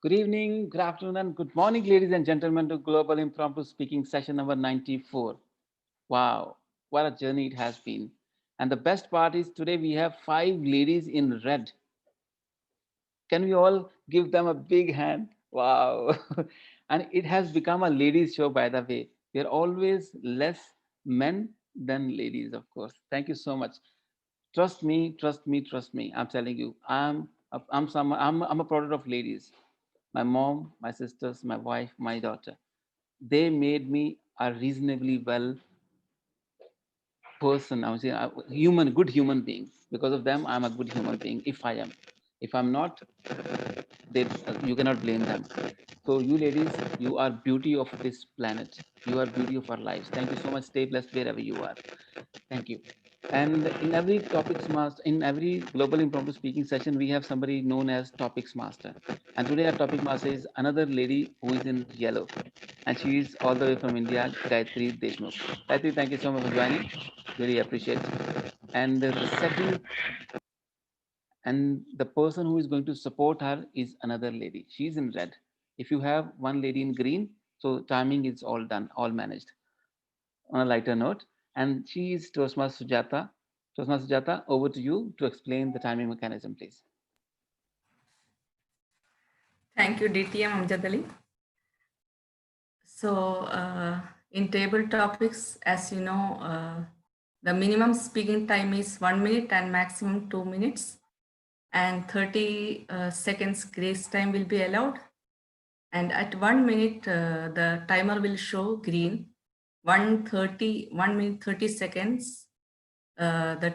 Good evening, good afternoon, and good morning, ladies and gentlemen, to Global Impromptu Speaking session number 94. Wow, what a journey it has been. And the best part is today we have five ladies in red. Can we all give them a big hand? Wow. And it has become a ladies' show, by the way. We are always less men than ladies, of course. Thank you so much. Trust me, trust me, trust me. I'm telling you, I'm a product of ladies. My mom, my sisters, my wife, my daughter. They made me a reasonably well person. I would say a human, good human being. Because of them, I'm a good human being. If I am, if I'm not, they you cannot blame them. So you ladies, you are beauty of this planet. You are beauty of our lives. Thank you so much. Stay blessed wherever you are. Thank you. And in every topics master, in every global impromptu speaking session, we have somebody known as topics master. And today our topic master is another lady who is in yellow, and she is all the way from India, Gayatri Deshmukh. Gayatri, thank you so much for joining. Really appreciate. And the second, and the person who is going to support her is another lady. She's in red. If you have one lady in green, so timing is all done, all managed. On a lighter note, and she is Tosma Sujata. Tosma Sujata, over to you to explain the timing mechanism, please. Thank you, DTM Amjad Ali. So, in table topics, as you know, the minimum speaking time is 1 minute and maximum 2 minutes, and 30 seconds grace time will be allowed. And at 1 minute, the timer will show green. 1 minute 30 seconds, the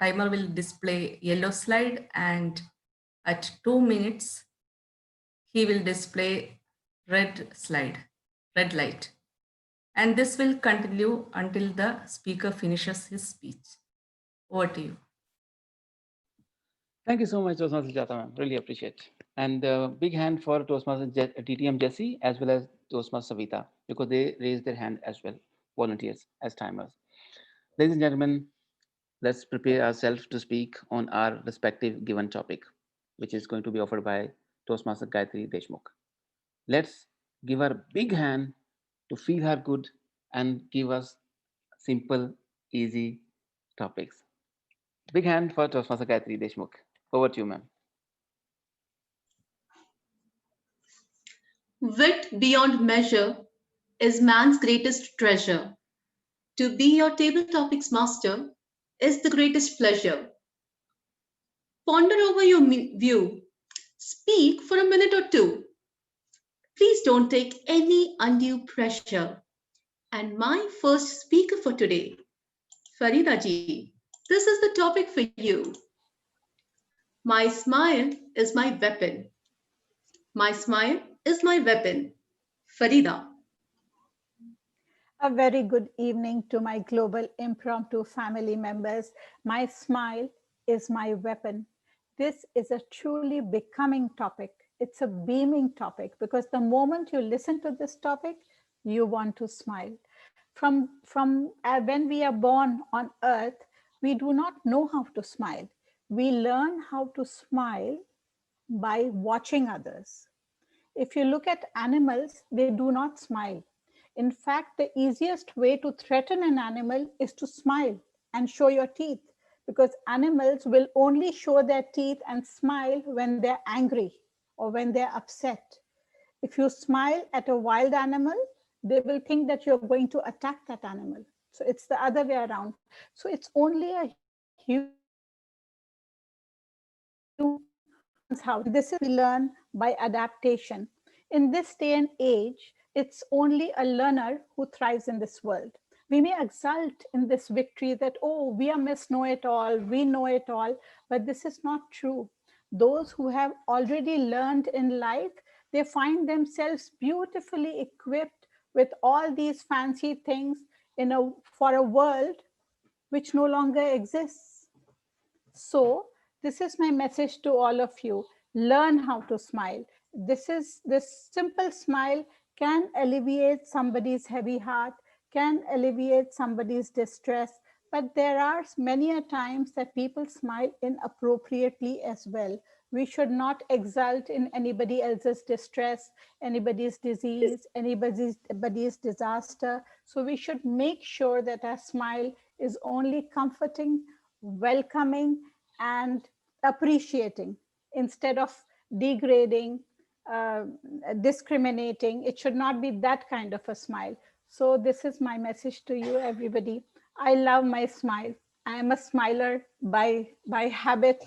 timer will display yellow slide, and at 2 minutes, he will display red slide, red light. And this will continue until the speaker finishes his speech. Over to you. Thank you so much, Tosma Sujata, ma'am. Really appreciate. And big hand for TTM Jesse as well as Tosma Savita because they raised their hand as well, volunteers as timers. Ladies and gentlemen, let's prepare ourselves to speak on our respective given topic, which is going to be offered by Toastmaster Gayatri Deshmukh. Let's give her a big hand to feel her good and give us simple, easy topics. Big hand for Toastmaster Gayatri Deshmukh. Over to you, ma'am. Wit beyond measure is man's greatest treasure. To be your table topics master is the greatest pleasure. Ponder over your view. Speak for a minute or two. Please don't take any undue pressure. And my first speaker for today, Farida ji, this is the topic for you. My smile is my weapon. My smile is my weapon. Farida. A very good evening to my global impromptu family members. My smile is my weapon. This is a truly becoming topic. It's a beaming topic because the moment you listen to this topic, you want to smile. From when we are born on earth, we do not know how to smile. We learn how to smile by watching others. If you look at animals, they do not smile. In fact, the easiest way to threaten an animal is to smile and show your teeth, because animals will only show their teeth and smile when they're angry or when they're upset. If you smile at a wild animal, they will think that you're going to attack that animal. So it's the other way around. So it's only a how this is we learn by adaptation. In this day and age, it's only a learner who thrives in this world. We may exult in this victory that, oh, we are Miss Know-It-All, we know it all, but this is not true. Those who have already learned in life, they find themselves beautifully equipped with all these fancy things for a world which no longer exists. So this is my message to all of you. Learn how to smile. This simple smile can alleviate somebody's heavy heart, can alleviate somebody's distress. But there are many a times that people smile inappropriately as well, We should not exult in anybody else's distress, anybody's disease, anybody's disaster. So we should make sure that our smile is only comforting, welcoming, and appreciating instead of degrading, uh, discriminating. It should not be that kind of a smile. So this is my message to you, everybody. I love my smile. I am a smiler by habit.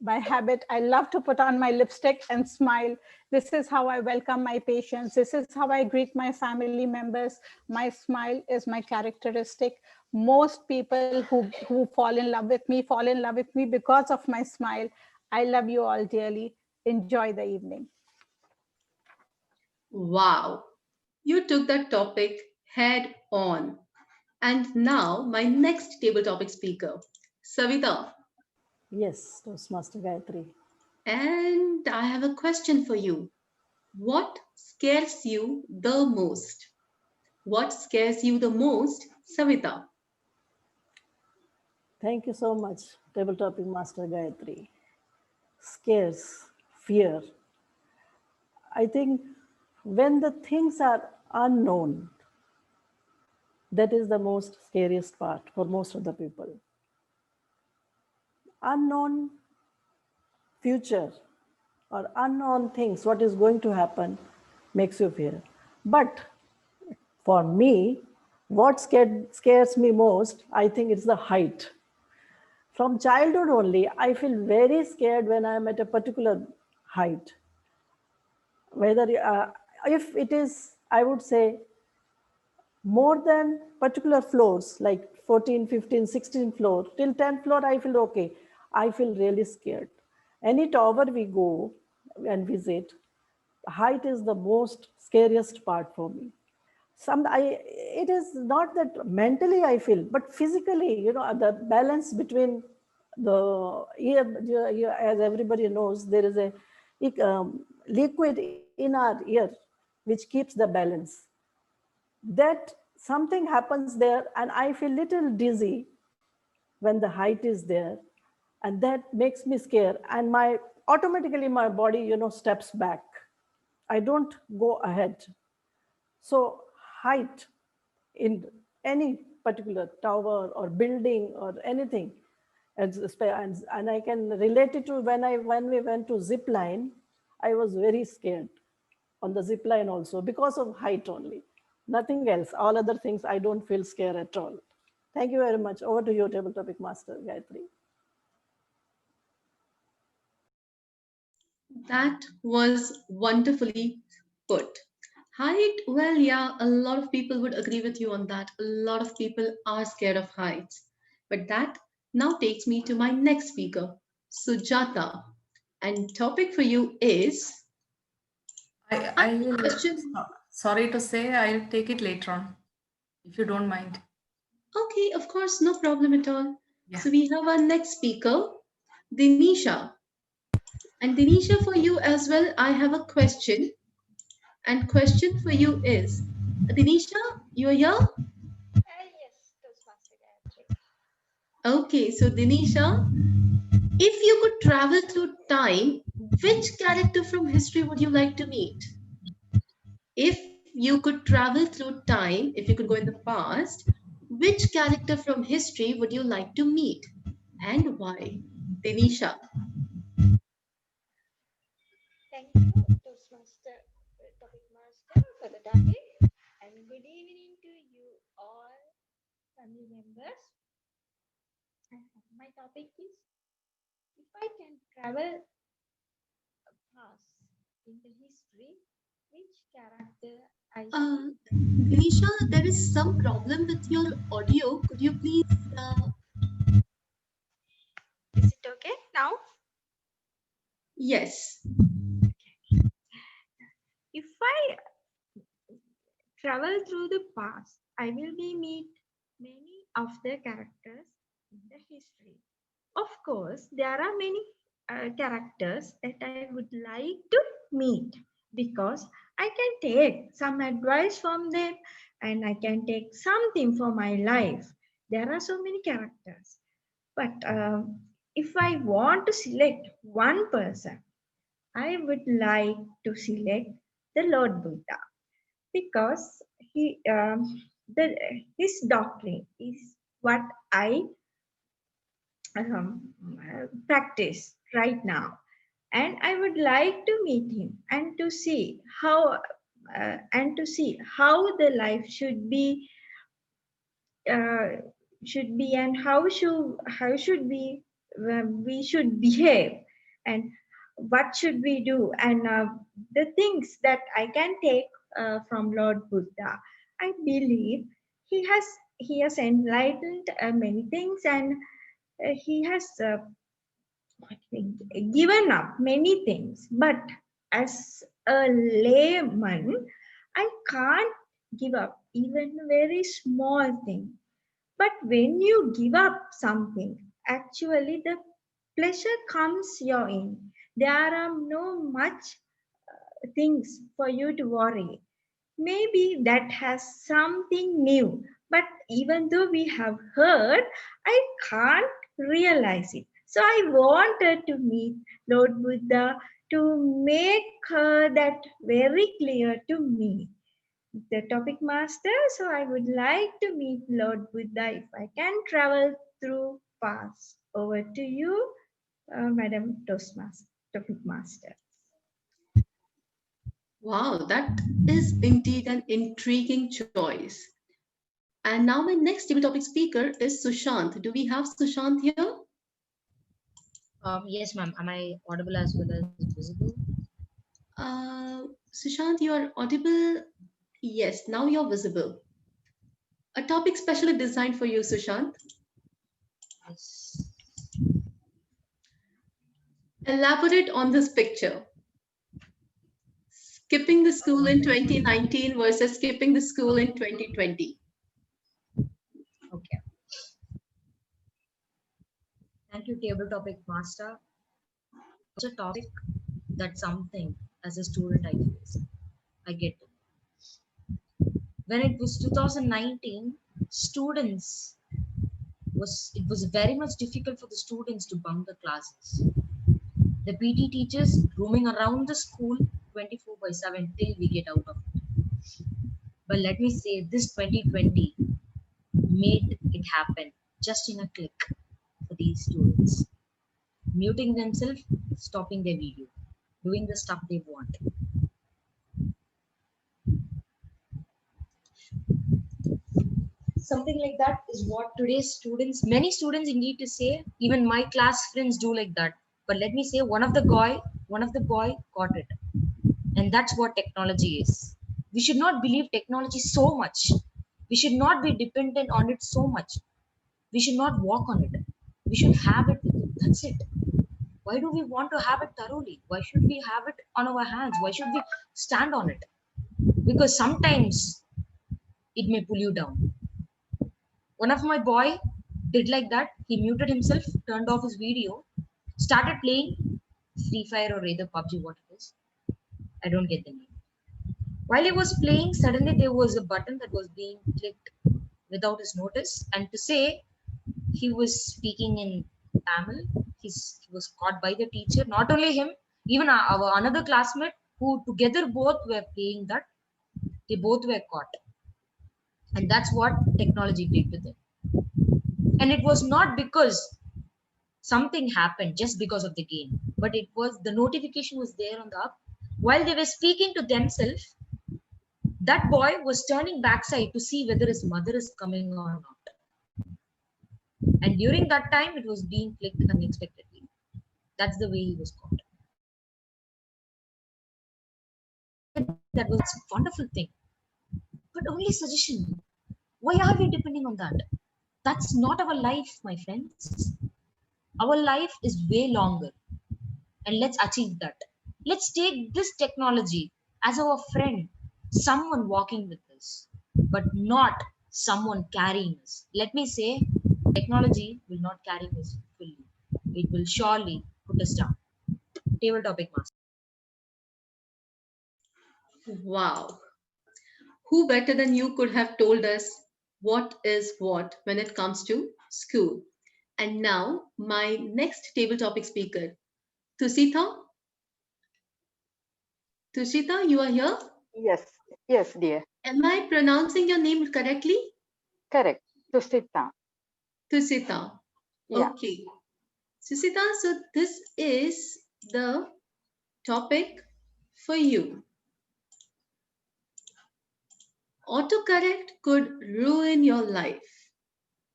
By habit, I love to put on my lipstick and smile. This is how I welcome my patients. This is how I greet my family members. My smile is my characteristic. Most people who fall in love with me fall in love with me because of my smile. I love you all dearly. Enjoy the evening. Wow, you took that topic head on. And now, my next table topic speaker, Savita. Yes, Toastmaster Gayatri. And I have a question for you. What scares you the most? What scares you the most, Savita? Thank you so much, Table Topic Master Gayatri. Scares, fear. I think when the things are unknown, that is the most scariest part for most of the people. Unknown future or unknown things, what is going to happen, makes you fear. But for me, what scares me most, I think it's the height. From childhood only, I feel very scared when I'm at a particular height. Whether, if it is, I would say, more than particular floors, like 14, 15, 16 floor, till 10th floor, I feel okay. I feel really scared. Any tower we go and visit, height is the most scariest part for me. It is not that mentally I feel, but physically, the balance between the ear, as everybody knows, there is a liquid in our ear which keeps the balance. That something happens there, and I feel little dizzy when the height is there, and that makes me scared, and my automatically my body steps back. I don't go ahead. So height in any particular tower or building or anything, and I can relate it to when we went to zip line. I was very scared on the zip line also because of height only, nothing else. All other things I don't feel scared at all. Thank you very much. Over to you, Table Topic Master Gayatri. That was wonderfully put. Height, well, yeah, a lot of people would agree with you on that. A lot of people are scared of heights. But that now takes me to my next speaker, Sujata. And topic for you is I will, question. sorry to say, I'll take it later on, if you don't mind. Okay, of course, no problem at all. Yeah. So we have our next speaker, Dinisha. And Dinisha, for you as well, I have a question. And question for you is, Dinisha, you are here? Yes, Toastmaster Gayatri. Okay, so Dinisha, if you could travel through time, which character from history would you like to meet? If you could travel through time, if you could go in the past, which character from history would you like to meet and why? Dinisha. Thank you, Toastmaster, Topic Master, for the topic. And good evening to you all, family members. My topic is if I can travel past in the history, which character I should Dinisha, there is some problem with your audio. Could you please? Is it okay now? Yes. If I travel through the past, I will be meet many of the characters in the history. Of course, there are many characters that I would like to meet because I can take some advice from them and I can take something for my life. There are so many characters. But if I want to select one person, I would like to select the Lord Buddha because the, his doctrine is what I practice right now, and I would like to meet him and to see how the life uh, should be, and how should we should behave, and what should we do, and the things that I can take from Lord Buddha. I believe he has he has enlightened many things, and he has given up many things. But as a layman, I can't give up even very small thing. But when you give up something, actually the pleasure comes your in. There are no much things for you to worry. Maybe that has something new, but even though we have heard, I can't realize it. So I wanted to meet Lord Buddha to make that very clear to me, the topic master. So I would like to meet Lord Buddha if I can travel through paths. Over to you, Madam Toastmaster, topic master. Wow, that is indeed an intriguing choice. And now my next table topic speaker is Sushant. Do we have Sushant here? Yes, ma'am. Am I audible as well as visible? Sushant, you are audible. Yes, now you're visible. A topic specially designed for you, Sushant. Yes. Elaborate on this picture. Skipping the school in 2019 versus skipping the school in 2020. Okay. Thank you, table topic master. It's a topic that's something as a student I face. I get it. When it was 2019, students it was very much difficult for the students to bunk the classes. The PT teachers roaming around the school 24/7 till we get out of it. But let me say, this 2020 made it happen just in a click for these students. Muting themselves, stopping their video, doing the stuff they want. Something like that is what today's students, many students indeed to say, even my class friends do like that. But let me say, one of the boy got it. And that's what technology is. We should not believe technology so much. We should not be dependent on it so much. We should not walk on it. We should have it with it. That's it. Why do we want to have it thoroughly? Why should we have it on our hands? Why should we stand on it? Because sometimes it may pull you down. One of my boy did like that. He muted himself, turned off his video, started playing Free Fire or either PUBG, what it is. I don't get the name. While he was playing, suddenly there was a button that was being clicked without his notice, and to say he was speaking in Tamil. He was caught by the teacher. Not only him, even our another classmate who together both were playing that. They both were caught, and that's what technology did with it. And it was not because something happened just because of the game, but it was the notification was there on the up. While they were speaking to themselves, that boy was turning backside to see whether his mother is coming or not. And during that time, it was being clicked unexpectedly. That's the way he was caught. That was a wonderful thing. But only suggestion. Why are we depending on that? That's not our life, my friends. Our life is way longer. And let's achieve that. Let's take this technology as our friend, someone walking with us, but not someone carrying us. Let me say, technology will not carry us fully. It will surely put us down. Table topic master. Wow. Who better than you could have told us what is what when it comes to school? And now, my next table topic speaker, Tusitha. Tushita, you are here? Yes, yes, dear. Am I pronouncing your name correctly? Correct. Tusita. Tusita. Yeah. Okay. Susita, so this is the topic for you. Autocorrect could ruin your life.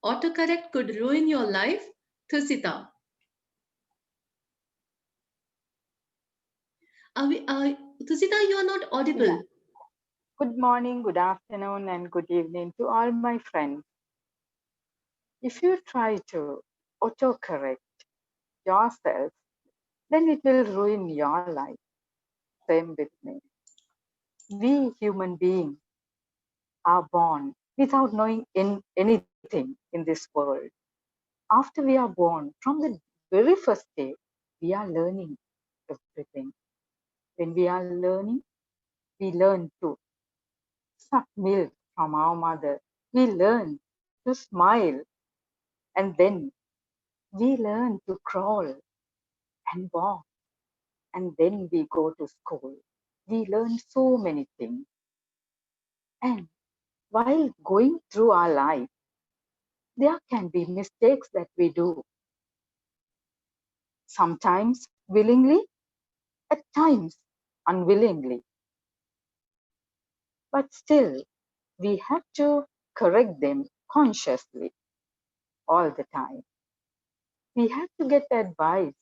Autocorrect could ruin your life, Tusita. Tusita, you are not audible. Yeah. Good morning, good afternoon, and good evening to all my friends. If you try to autocorrect yourself, then it will ruin your life. Same with me. We human beings are born without knowing anything in this world. After we are born, from the very first day, we are learning everything. When we are learning, we learn to suck milk from our mother. We learn to smile, and then we learn to crawl and walk, and then we go to school. We learn so many things. And while going through our life, there can be mistakes that we do, sometimes willingly, at times unwillingly. But still, we have to correct them consciously all the time. We have to get advice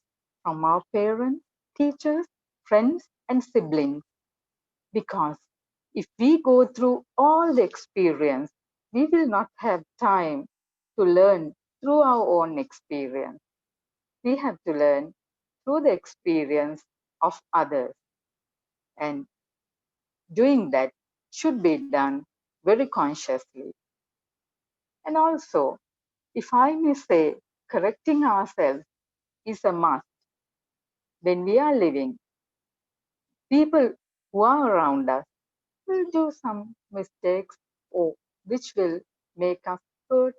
from our parents, teachers, friends, and siblings, because if we go through all the experience, we will not have time to learn through our own experience. We have to learn through the experience of others, and doing that should be done very consciously. And also, if I may say, correcting ourselves is a must. When we are living, people who are around us will do some mistakes, or which will make us hurt.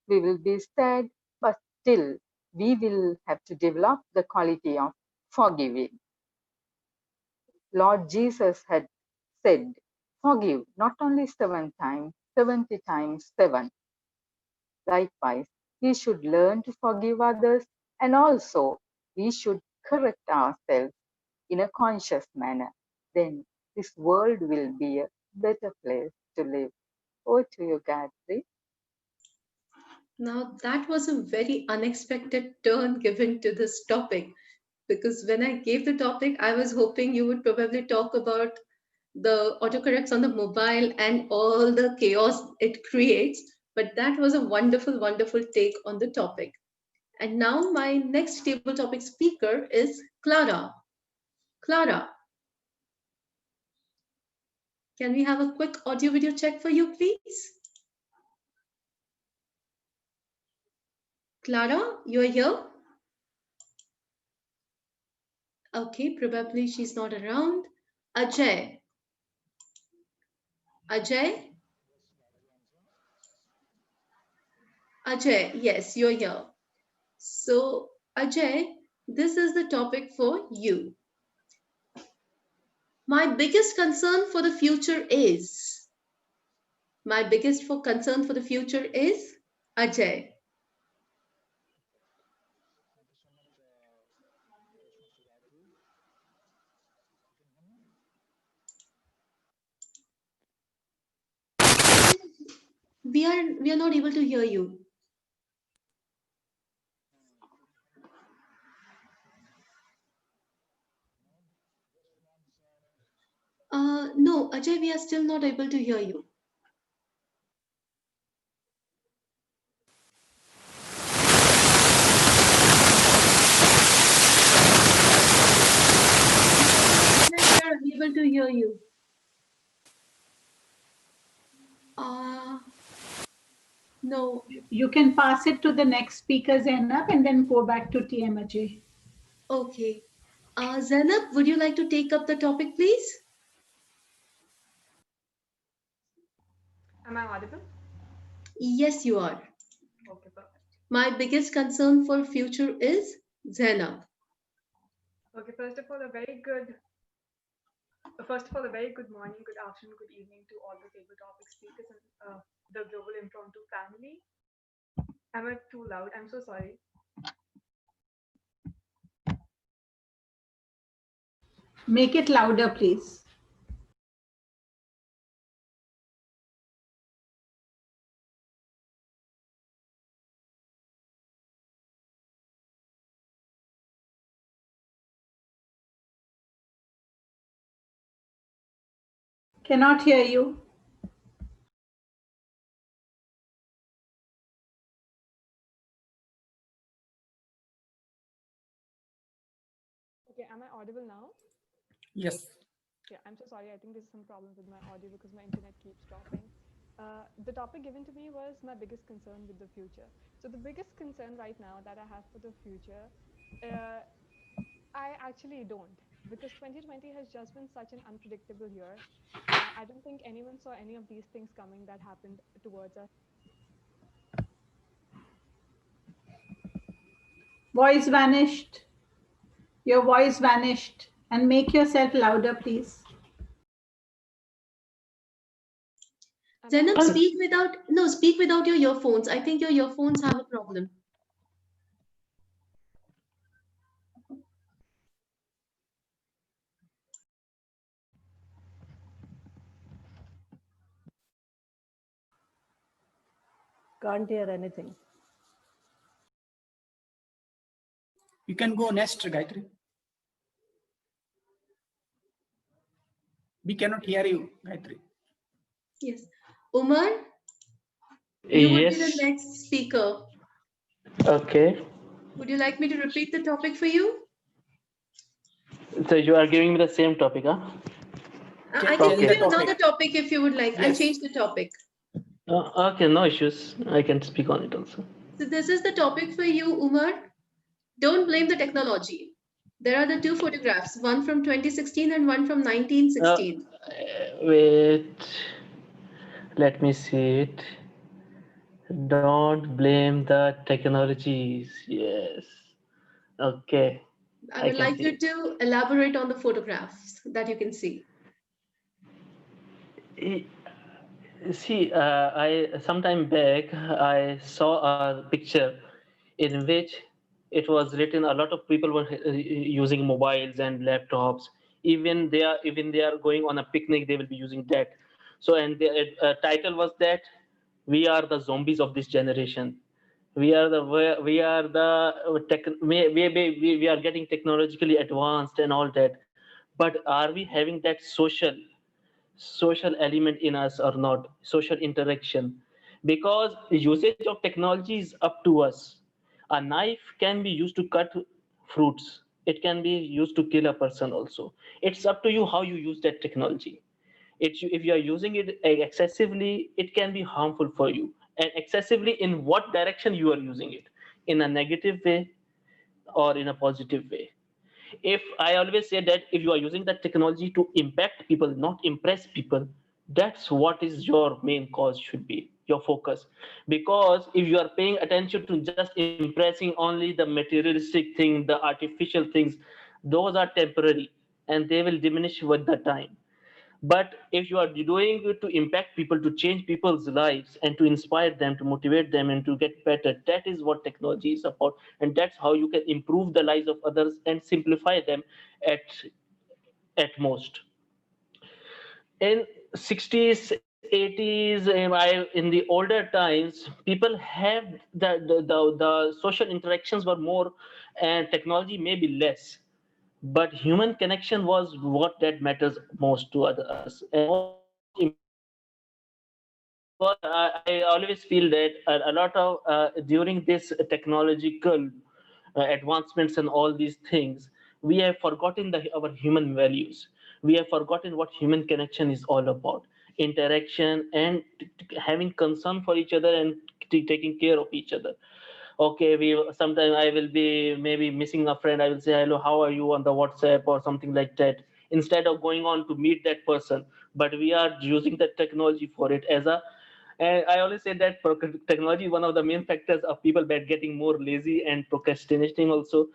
We will be sad, but still we will have to develop the quality of forgiving. Lord Jesus had said, forgive not only 7 times, 70 times 7. Likewise, we should learn to forgive others, and also we should correct ourselves in a conscious manner. Then this world will be a better place to live. Over to you, Gayatri. Now, that was a very unexpected turn given to this topic, because when I gave the topic, I was hoping you would probably talk about the autocorrects on the mobile and all the chaos it creates. But that was a wonderful, wonderful take on the topic. And now my next table topic speaker is Clara. Clara, can we have a quick audio video check for you, please? Clara, you are here? Okay, probably she's not around. Ajay. Ajay? Ajay, yes, you're here. So, Ajay, this is the topic for you. My biggest concern for the future is. My biggest concern for the future is Ajay. We are not able to hear you. No, Ajay, we are still not able to hear you. We are unable to hear you. No. You can pass it to the next speaker, Zainab, and then go back to TM Ajay. Okay. Zainab, would you like to take up the topic, please? Am I audible? Yes, you are. Okay, perfect. My biggest concern for future is Zainab. Okay, first of all, a very good First of all, a very good morning, good afternoon, good evening to all the table topic speakers and the Global Impromptu family. Am I too loud? I'm so sorry. Make it louder, please. Cannot hear you. Okay, am I audible now? Yes. Yeah, I'm so sorry. I think there's some problem with my audio because my internet keeps dropping. The topic given to me was my biggest concern with the future. So the biggest concern right now that I have for the future, I actually don't, because 2020 has just been such an unpredictable year. I don't think anyone saw any of these things coming that happened towards us. Voice vanished. Your voice vanished. And make yourself louder, please. Zainab, speak without your earphones. I think your earphones have a problem. Can't hear anything. You can go next, Gayatri. We cannot hear you, Gayatri. Yes. Umar, you would be the Yes. next speaker. Okay. Would you like me to repeat the topic for you? So you are giving me the same topic, huh? I can Okay. give you another topic if you would like. I'll change the topic. Okay, no issues. I can speak on it also. So this is the topic for you, Umar. Don't blame the technology. There are the two photographs, one from 2016 and one from 1916. Wait. Let me see it. Don't blame the technologies. Yes. Okay. I would like you to elaborate on the photographs that you can see. See, I sometime back I saw a picture in which it was written a lot of people were using mobiles and laptops. Even they are going on a picnic, they will be using that. So and the title was that we are the zombies of this generation. We are getting technologically advanced and all that, but are we having that social element in us or not, social interaction? Because usage of technology is up to us. A knife can be used to cut fruits, it can be used to kill a person also. It's up to you how you use that technology. If you are using it excessively, it can be harmful for you. And excessively, in what direction you are using it, in a negative way or in a positive way. If I always say that if you are using that technology to impact people, not impress people, that's what is your main cause should be, your focus. Because if you are paying attention to just impressing only the materialistic thing, the artificial things, those are temporary and they will diminish with the time. But if you are doing it to impact people, to change people's lives and to inspire them, to motivate them and to get better, that is what technology is about. And that's how you can improve the lives of others and simplify them at most. In 60s, 80s, in the older times, people have the social interactions were more and technology may be less, but human connection was what that matters most to us and most important. Because I always feel that a lot of during this technological advancements and all these things, we have forgotten our human values. We have forgotten what human connection is all about: interaction and having concern for each other and taking care of each other. Okay, we sometimes I will be maybe missing a friend, I will say hello, how are you, on the WhatsApp or something like that, instead of going on to meet that person. But we are using the technology for it as a, and I always say that technology is one of the main factors of people that getting more lazy and procrastinating also.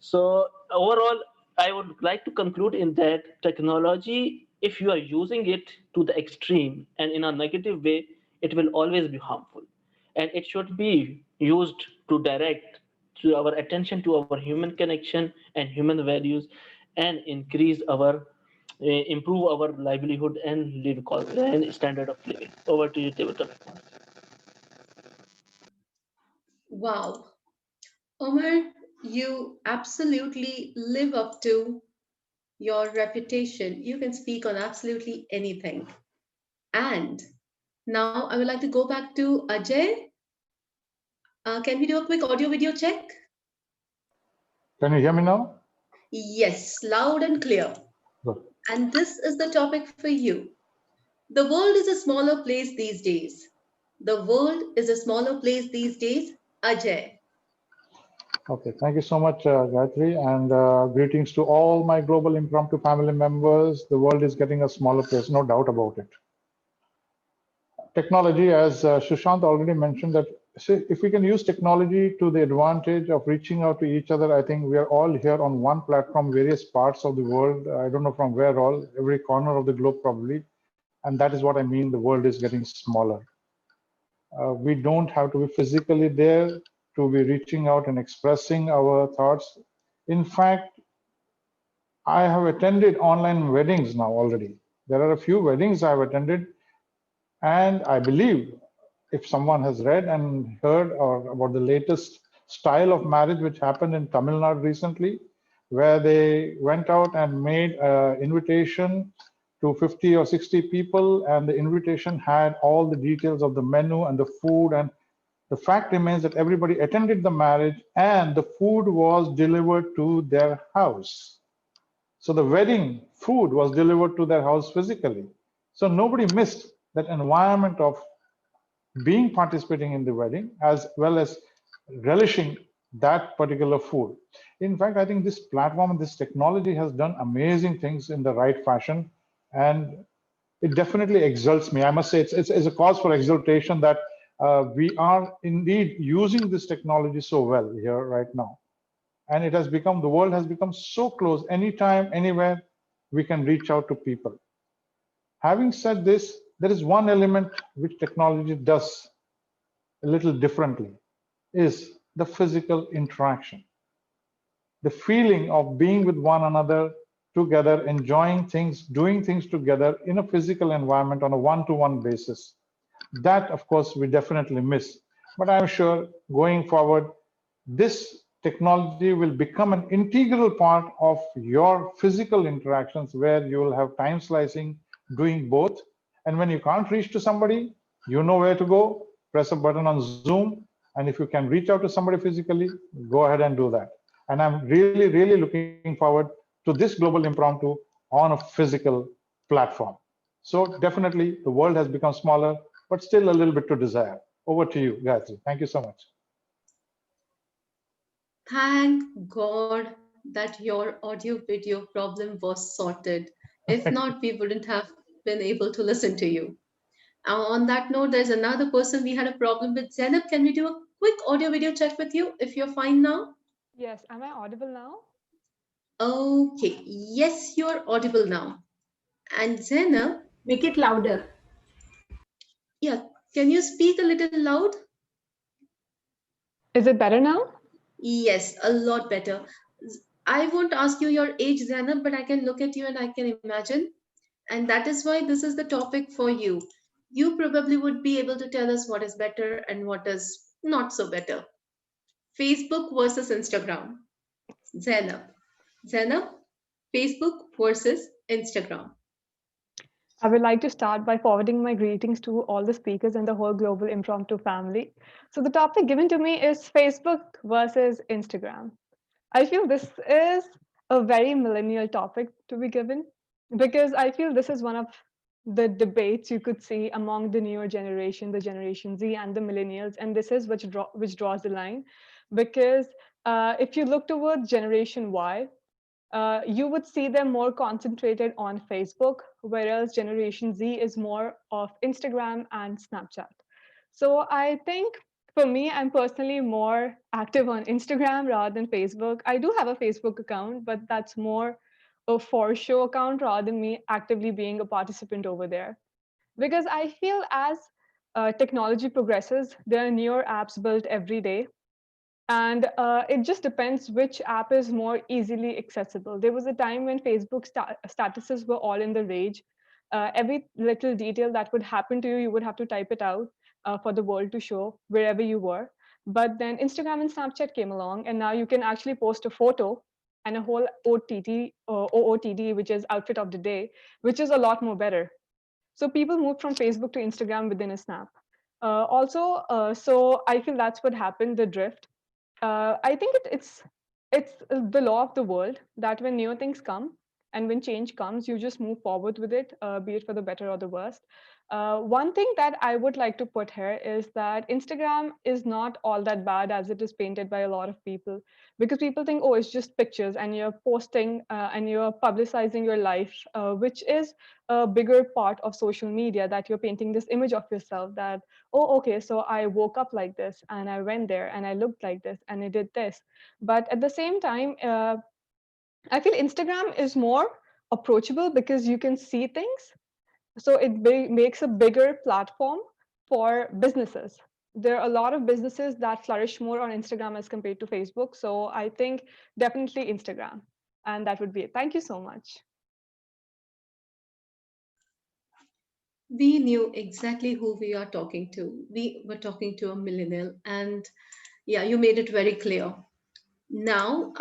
So overall, I would like to conclude in that technology If you are using it to the extreme and in a negative way, it will always be harmful. And it should be used to direct to our attention to our human connection and human values, and increase our improve our livelihood and live quality and standard of living. Over to you, Tabitha. Wow. Omar, you absolutely live up to your reputation. You can speak on absolutely anything. And now I would like to go back to Ajay. Can we do a quick audio video check? Can you hear me now? Yes, loud and clear. Good. And this is the topic for you. The world is a smaller place these days. The world is a smaller place these days. Ajay. Okay, thank you so much, Gayatri, and greetings to all my Global Impromptu family members. The world is getting a smaller place, no doubt about it. Technology, as Sushant already mentioned, that if we can use technology to the advantage of reaching out to each other, I think we are all here on one platform, various parts of the world. I don't know from where all, every corner of the globe probably. And that is what I mean, the world is getting smaller. We don't have to be physically there to be reaching out and expressing our thoughts. In fact, I have attended online weddings now already. There are a few weddings I've attended, and I believe if someone has read and heard or about the latest style of marriage which happened in Tamil Nadu recently, where they went out and made an invitation to 50 or 60 people, and the invitation had all the details of the menu and the food, and the fact remains that everybody attended the marriage and the food was delivered to their house. So the wedding food was delivered to their house physically. So nobody missed that environment of being participating in the wedding as well as relishing that particular food. In fact, I think this platform and this technology has done amazing things in the right fashion, and it definitely exalts me. I must say it's a cause for exaltation that we are indeed using this technology so well here right now. And it has become, the world has become so close, anytime, anywhere, we can reach out to people. Having said this, there is one element which technology does a little differently, is the physical interaction. The feeling of being with one another together, enjoying things, doing things together in a physical environment on a one-to-one basis. That, of course, we definitely miss. But I'm sure going forward, this technology will become an integral part of your physical interactions where you will have time slicing, doing both. And when you can't reach to somebody, you know where to go, press a button on Zoom. And if you can reach out to somebody physically, go ahead and do that. And I'm really, really looking forward to this Global Impromptu on a physical platform. So definitely the world has become smaller, but still a little bit to desire. Over to you, Gayatri. Thank you so much. Thank God that your audio video problem was sorted. If not, we wouldn't have been able to listen to you. On that note, there's another person we had a problem with. Zainab, can we do a quick audio video check with you if you're fine now? Yes, am I audible now? Okay, yes, you're audible now. And Zainab, Make it louder. yeah, can you speak a little loud? Is it better now? Yes, a lot better. I won't ask you your age, Zainab, but I can look at you and I can imagine. And that is why this is the topic for you. You probably would be able to tell us what is better and what is not so better. Facebook versus Instagram. Zainab. Zainab, Facebook versus Instagram. I would like to start by forwarding my greetings to all the speakers and the whole Global Impromptu family. So, the topic given to me is Facebook versus Instagram. I feel this is a very millennial topic to be given because I feel this is one of the debates you could see among the newer generation, the Generation Z and the millennials, and this is which draws the line. Because if you look towards Generation Y, you would see them more concentrated on Facebook, whereas Generation Z is more of Instagram and Snapchat. So I think for me, I'm personally more active on Instagram rather than Facebook. I do have a Facebook account, but that's more a for show account rather than me actively being a participant over there. Because I feel as technology progresses, there are newer apps built every day. And it just depends which app is more easily accessible. There was a time when Facebook statuses were all in the rage. Every little detail that would happen to you, you would have to type it out for the world to show wherever you were. But then Instagram and Snapchat came along, and now you can actually post a photo and a whole OTT or OOTD, which is outfit of the day, which is a lot more better. So people moved from Facebook to Instagram within a snap. So I feel that's what happened, the drift. I think it's the law of the world that when new things come and when change comes, you just move forward with it, be it for the better or the worst. One thing that I would like to put here is that Instagram is not all that bad as it is painted by a lot of people, because people think, oh, it's just pictures and you're posting and you're publicizing your life, which is a bigger part of social media, that you're painting this image of yourself that, oh, okay, so I woke up like this and I went there and I looked like this and I did this. But at the same time, I feel Instagram is more approachable because you can see things. So it makes a bigger platform for businesses. There are a lot of businesses that flourish more on Instagram as compared to Facebook. So I think definitely Instagram. And that would be it. Thank you so much. We knew exactly who we are talking to. We were talking to a millennial, and yeah, you made it very clear. Now,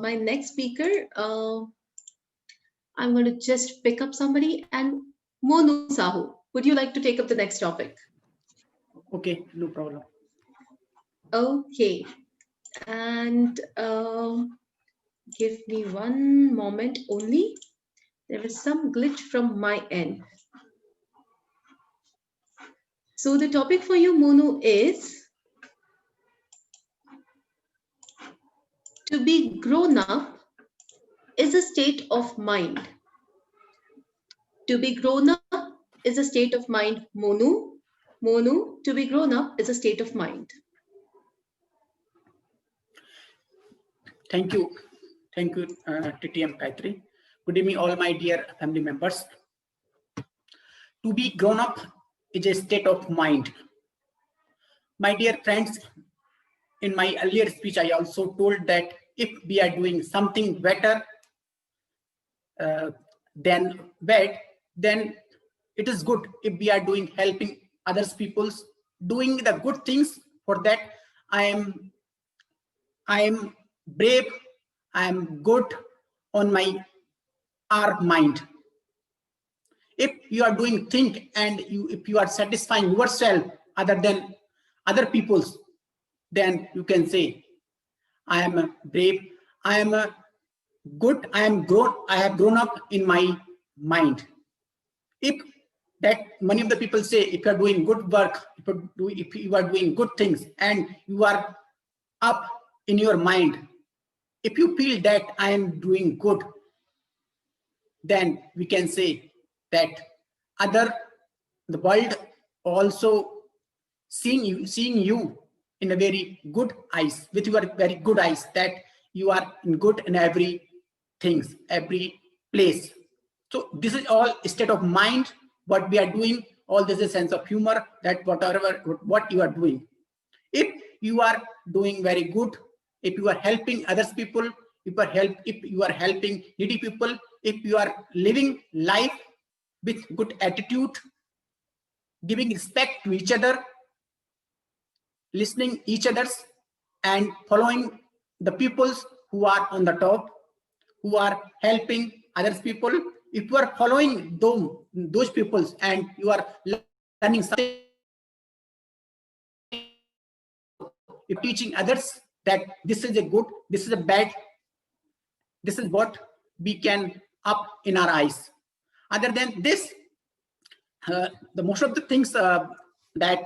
my next speaker, I'm going to just pick up somebody, and Monu Sahu, would you like to take up the next topic? Okay, no problem. Okay, and give me one moment only. There is some glitch from my end. So the topic for you, Monu, is to be grown up is a state of mind. To be grown up is a state of mind, Monu. Monu, to be grown up is a state of mind. Thank you. Thank you, TTM Gayatri. Good evening, all my dear family members. To be grown up is a state of mind. My dear friends, in my earlier speech, I also told that if we are doing something better than bad, then it is good. If we are doing helping others people's, doing the good things, for that I am brave, I am good on my our mind. If you are doing thing and if you are satisfying yourself other than other people's, then you can say, I am brave, I am good, I have grown up in my mind. If that many of the people say, if you are doing good work, if you are doing good things and you are up in your mind, if you feel that I am doing good, then we can say that the world also seeing you in a very good eyes, with your very good eyes, that you are in good in every things, every place. So this is all state of mind, what we are doing, all this is a sense of humor, that what you are doing. If you are doing very good, if you are helping others people, if you are helping needy people, if you are living life with good attitude, giving respect to each other, listening each others, and following the peoples who are on the top, who are helping others people, if you are following those peoples and you are learning something, if teaching others that this is a good, this is a bad, this is what we can up in our eyes. Other than this, the most of the things that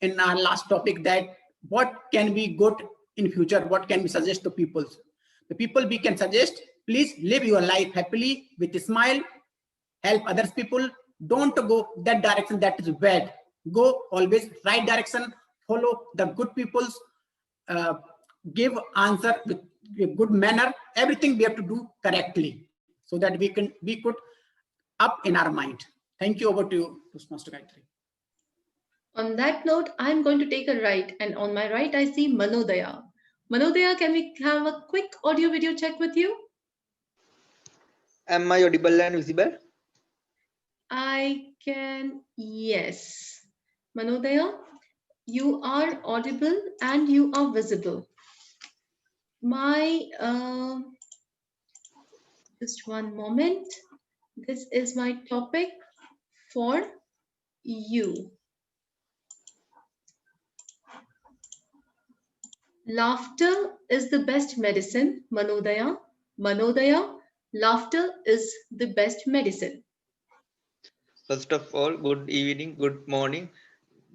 in our last topic, that what can be good in future, what can we suggest to people? The people we can suggest, please live your life happily with a smile, help others people, don't go that direction that is bad, go always right direction, follow the good people's, give answer with a good manner, everything we have to do correctly. so that we could up in our mind. Thank you. Over to you, Master Gayatri. On that note, I'm going to take a right, and on my right, I see Manodaya. Manodaya, can we have a quick audio video check with you? Am I audible and visible? I can, yes. Manodaya, you are audible and you are visible. Just one moment. This is my topic for you. Laughter is the best medicine, Manodaya. Manodaya, laughter is the best medicine. First of all, good evening, good morning,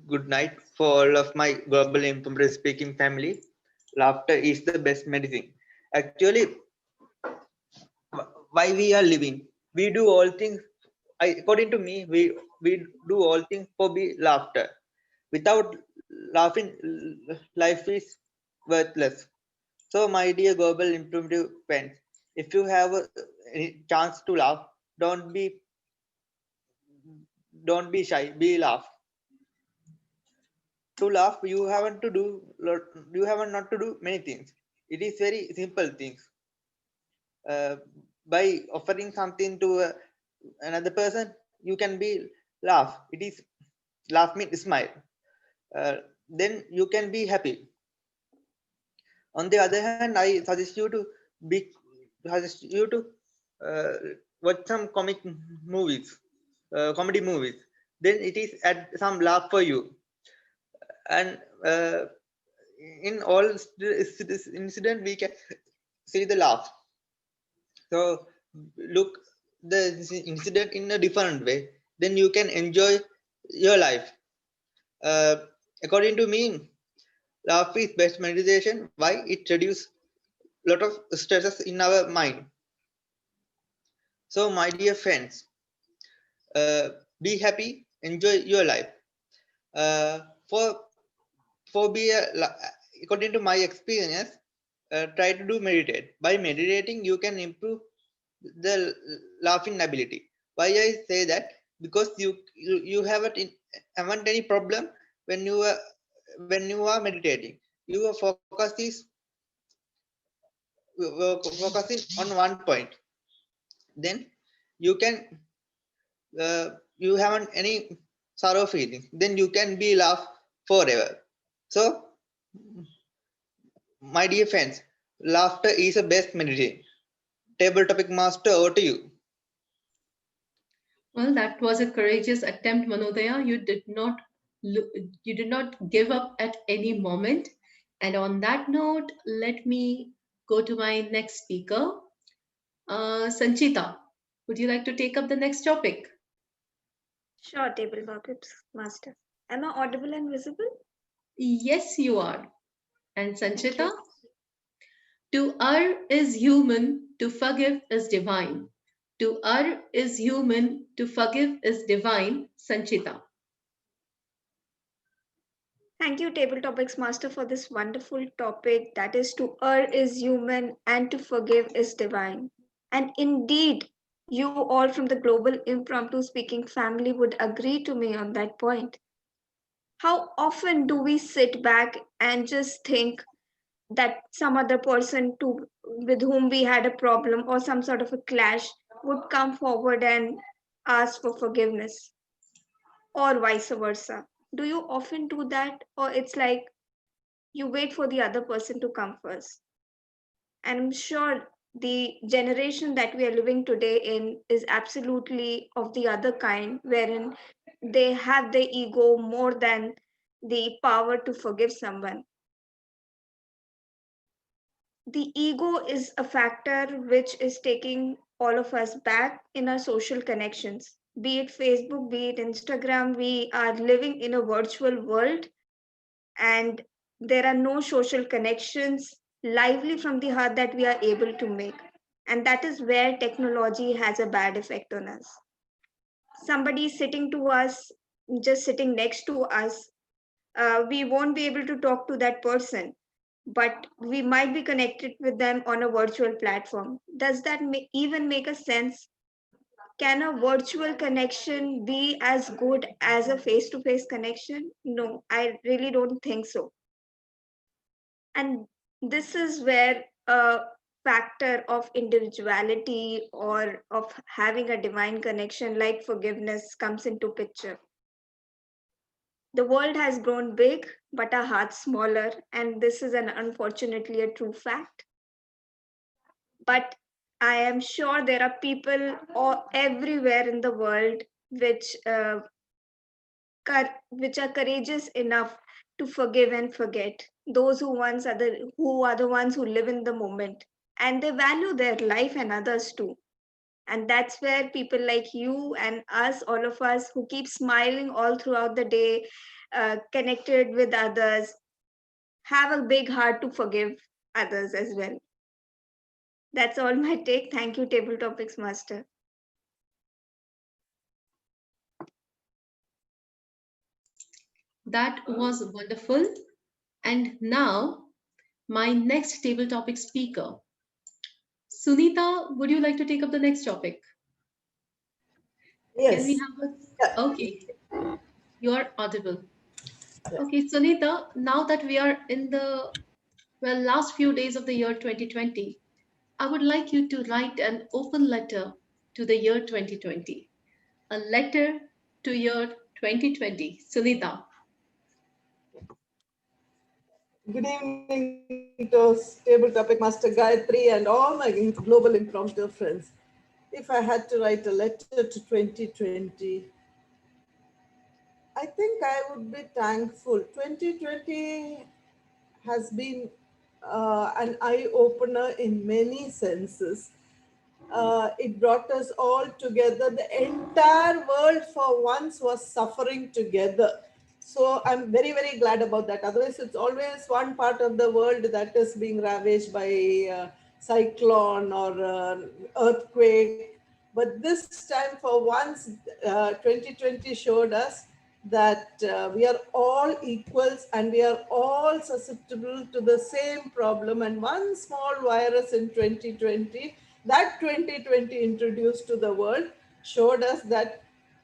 good night for all of my Goobal Impromptu Speaking family. Laughter is the best medicine. Actually, why we are living? We do all things. According to me, we do all things for be laughter. Without laughing, life is worthless. So, my dear Goobal Impromptu friends, if you have any chance to laugh, don't be shy. Be laugh. To laugh, you haven't not to do many things. It is very simple things. By offering something to another person, you can be laugh. It is laugh means smile. Then you can be happy. On the other hand, I suggest you to uh, watch some movies, comedy movies. Then it is add some laugh for you. And in all this incident, we can see the laugh. So look the incident in a different way. Then you can enjoy your life. According to me, laugh is best meditation. Why? It reduces lot of stresses in our mind. So, my dear friends, be happy, enjoy your life. Uh, for according to my experience, try to do meditate. By meditating, you can improve the laughing ability. Why I say that? Because you haven't any problem when you are meditating. Your focus is focusing on one point. Then you can you haven't any sorrow feeling. Then you can be laugh forever. So, my dear friends, laughter is the best medicine. Table topic master, over to you. Well, that was a courageous attempt, Manodaya. You did not give up at any moment. And on that note, let me go to my next speaker, Sanchita. Would you like to take up the next topic? Sure, table topics master. Am I audible and visible? Yes, you are. And Sanchita? Okay. To err is human, to forgive is divine. To err is human, to forgive is divine. Sanchita. Thank you, Table Topics Master, for this wonderful topic that is to err is human and to forgive is divine. And indeed, you all from the Global Impromptu Speaking family would agree to me on that point. How often do we sit back and just think that some other person with whom we had a problem or some sort of a clash would come forward and ask for forgiveness, or vice versa? Do you often do that, or it's like you wait for the other person to come first? And I'm sure the generation that we are living today in is absolutely of the other kind, wherein they have the ego more than the power to forgive someone. The ego is a factor which is taking all of us back in our social connections. Be it Facebook, be it Instagram, we are living in a virtual world and there are no social connections lively from the heart that we are able to make. And that is where technology has a bad effect on us. Somebody sitting to us, just sitting next to us, we won't be able to talk to that person. but we might be connected with them on a virtual platform. Does that even make a sense? Can a virtual connection be as good as a face-to-face connection? No, I really don't think so. And this is where a factor of individuality or of having a divine connection like forgiveness comes into picture. The world has grown big, but our hearts smaller, and this is an unfortunately a true fact. But I am sure there are people everywhere in the world which are courageous enough to forgive and forget those who are the ones who live in the moment, and they value their life and others too. And that's where people like you and us, all of us who keep smiling all throughout the day, connected with others, have a big heart to forgive others as well. That's all my take. Thank you, Table Topics Master. That was wonderful. And now, my next table topic speaker. Sunita, would you like to take up the next topic? Yes. Can we have a... Okay, you're audible. Okay, Sunita, now that we are in the last few days of the year 2020, I would like you to write an open letter to the year 2020. A letter to year 2020. Sunita. Good evening to Table Topic Master Gayatri and all my global impromptu friends. If I had to write a letter to 2020, I think I would be thankful. 2020 has been an eye opener in many senses. It brought us all together. The entire world for once was suffering together. So I'm very, very glad about that. Otherwise, it's always one part of the world that is being ravaged by cyclone or earthquake. But this time, for once, 2020 showed us that we are all equals and we are all susceptible to the same problem. And one small virus in 2020 that 2020 introduced to the world showed us that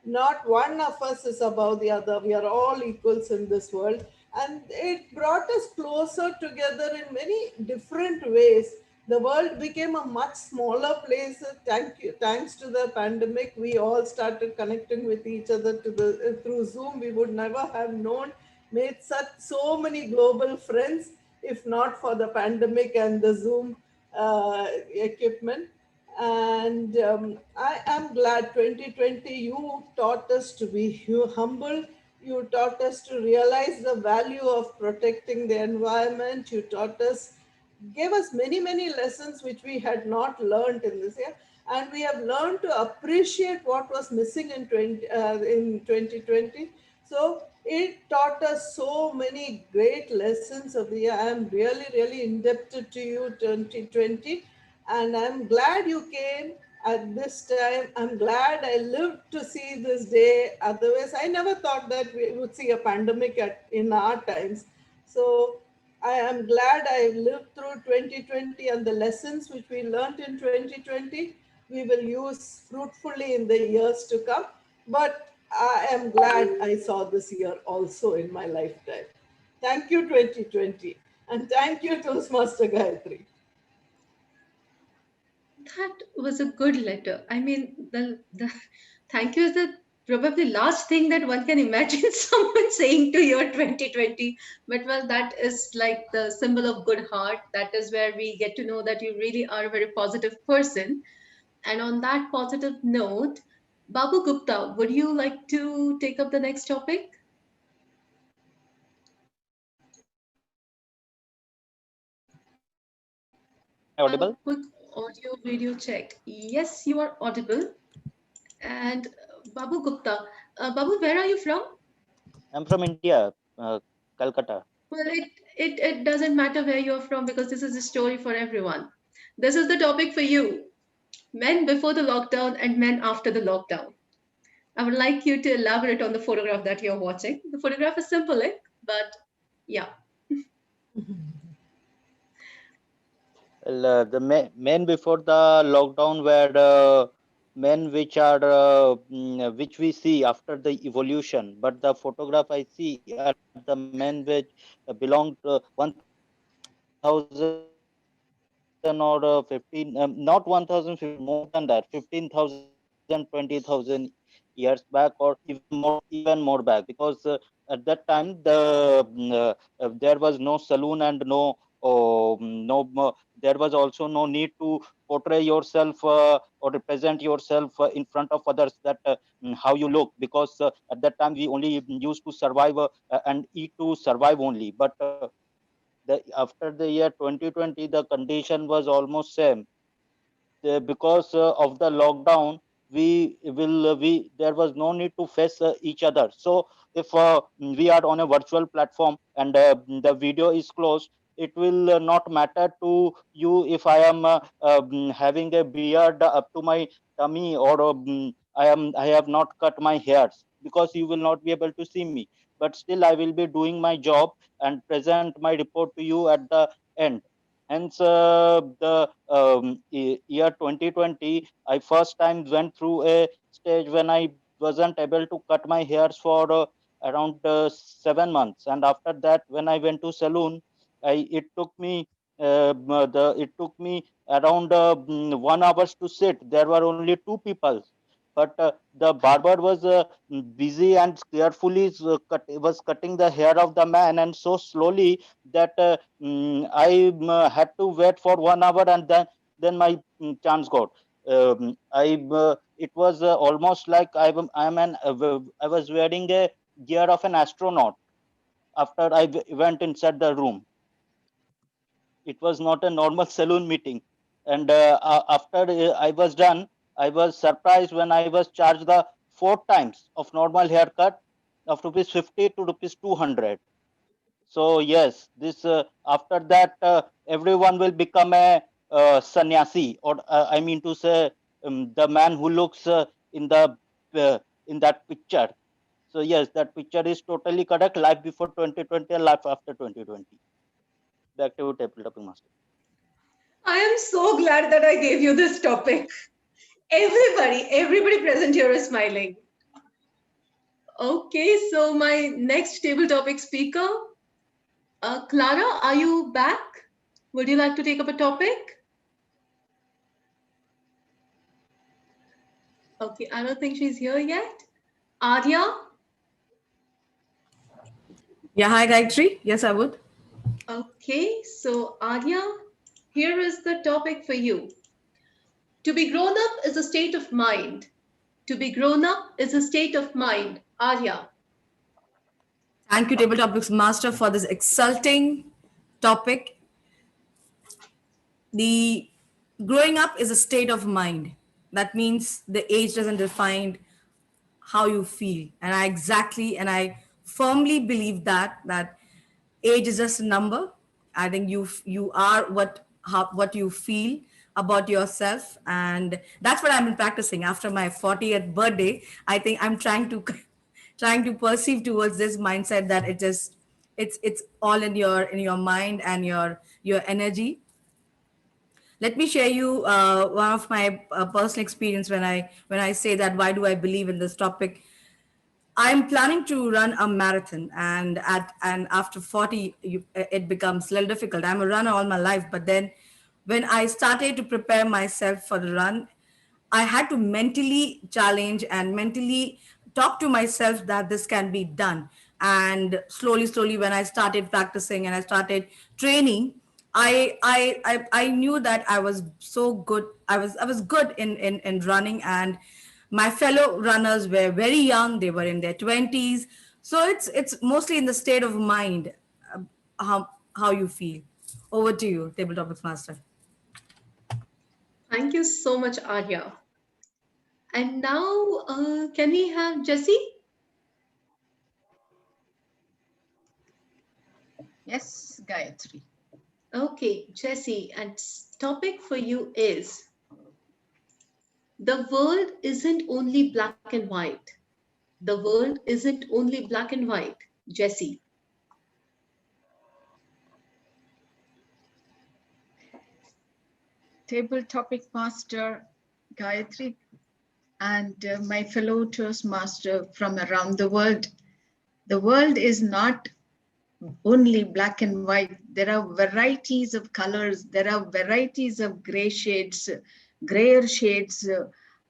not one of us is above the other. We are all equals in this world. And it brought us closer together in many different ways. The world became a much smaller place. Thanks to the pandemic, we all started connecting with each other through Zoom. We would never have made so many global friends if not for the pandemic and the Zoom equipment. And I am glad 2020 you taught us to be humble. You taught us to realize the value of protecting the environment. You taught us, gave us many, many lessons which we had not learned in this year. And we have learned to appreciate what was missing in 2020. So it taught us so many great lessons of the year. I am really, really indebted to you, 2020. And I'm glad you came at this time. I'm glad I lived to see this day. Otherwise, I never thought that we would see a pandemic in our times. So I am glad I lived through 2020 and the lessons which we learned in 2020, we will use fruitfully in the years to come. But I am glad I saw this year also in my lifetime. Thank you, 2020. And thank you, Toastmaster Gayatri. That was a good letter. I mean, the thank you is the probably last thing that one can imagine someone saying to your 2020. But well, that is like the symbol of good heart. That is where we get to know that you really are a very positive person. And on that positive note, Babu Gupta, would you like to take up the next topic? Audible? Quick audio video check. Yes, you are audible. And Babu Gupta, Babu, where are you from? I'm from India, Calcutta. Well, it doesn't matter where you're from because this is a story for everyone. This is the topic for you. Men before the lockdown and men after the lockdown. I would like you to elaborate on the photograph that you're watching. The photograph is simple, but yeah. the men before the lockdown were men which are which we see after the evolution, but the photograph I see are the men which belong to 1000 or 15, not 1000, more than that, 15,000, 20,000 years back, or even more back, because at that time there was no saloon and no there was also no need to portray yourself or represent yourself in front of others, that how you look, because at that time we only used to survive and eat to survive only. But after the year 2020 the condition was almost same. Because of the lockdown, we there was no need to face each other. So if we are on a virtual platform and the video is closed, it will not matter to you if I am having a beard up to my tummy, or I have not cut my hairs, because you will not be able to see me, but still I will be doing my job and present my report to you at the end. Hence, the year 2020, I first time went through a stage when I wasn't able to cut my hairs for around 7 months, and after that, when I went to saloon, it took me it took me around 1 hours to sit. There were only two people, but the barber was busy and carefully was cutting the hair of the man, and so slowly that I had to wait for 1 hour, and then my chance got. It was almost like I was wearing a gear of an astronaut after I went inside the room. It was not a normal saloon meeting, and after I was done, I was surprised when I was charged the 4 times of normal haircut of rupees 50 to rupees 200. So yes, this after that everyone will become a sannyasi, or I mean to say, the man who looks in that picture. So yes, that picture is totally correct. Life before 2020 and life after 2020. Back to you, table topic master. I am so glad that I gave you this topic. Everybody present here is smiling. Okay, so my next table topic speaker, Clara, are you back? Would you like to take up a topic? Okay, I don't think she's here yet. Arya? Yeah, hi Gayatri. Yes, I would. Okay, so Arya, here is the topic for you. To be grown up is a state of mind. To be grown up is a state of mind. Arya. Thank you, Table Topics Master, for this exulting topic. The growing up is a state of mind. That means the age doesn't define how you feel, and I firmly believe that age is just a number. I think you are what you feel about yourself, and that's what I've been practicing after my 40th birthday. I think I'm trying to trying to perceive towards this mindset that it's all in your mind and your energy. Let me share you one of my personal experience when I say that why do I believe in this topic. I'm planning to run a marathon, and after 40, it becomes a little difficult. I'm a runner all my life, but then when I started to prepare myself for the run, I had to mentally challenge and mentally talk to myself that this can be done. And slowly, when I started practicing and I started training, I knew that I was so good. I was good in running, and my fellow runners were very young. They were in their 20s. So it's mostly in the state of mind, uh, how you feel. Over to you, Table Topics Master. Thank you so much, Arya. And now, can we have Jessie? Yes, Gayatri. Okay, Jessie, and topic for you is the world isn't only black and white. The world isn't only black and white. Jessie. table topic master Gayatri and my fellow Toastmaster from around the world. The world is not only black and white. There are varieties of colors. There are varieties of gray shades, grayer shades.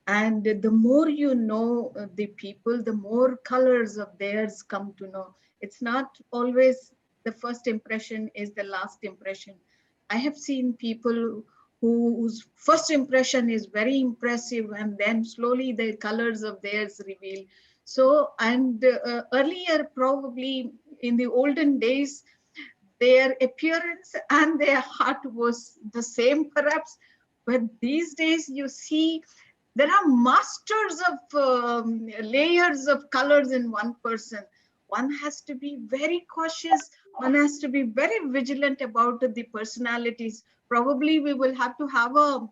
And the more you know the people, the more colors of theirs come to know. It's not always the first impression is the last impression. I have seen people whose first impression is very impressive and then slowly the colors of theirs reveal. So, and earlier, probably in the olden days, their appearance and their heart was the same, perhaps. But these days, you see, there are masters of layers of colors in one person. One has to be very cautious. One has to be very vigilant about the personalities. Probably we will have to have a